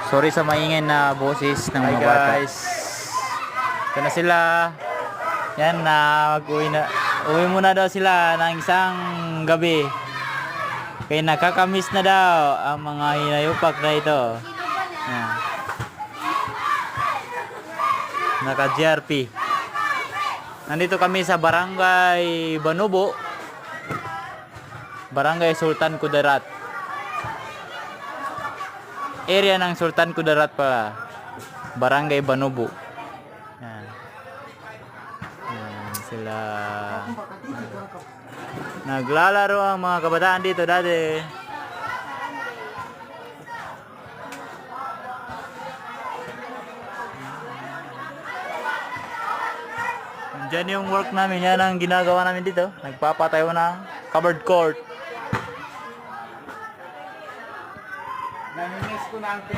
Sorry sa maingay na boses ng mga bata. Guys, ito na sila. Yan na, uwi muna daw sila ng isang gabi. Kaya nakakamiss na daw ang mga hinayupak na ito. Yan. Naka GRP. Nandito kami sa Barangay Banubo, Barangay Sultan Kudarat. Area ng Sultan Kudarat pa. Barangay Banubo. Yan. Yan sila. Naglalaro ang mga kabataan dito dati. Diyan yung work namin, yan ang ginagawa namin dito. Nagpapatayo ng covered court.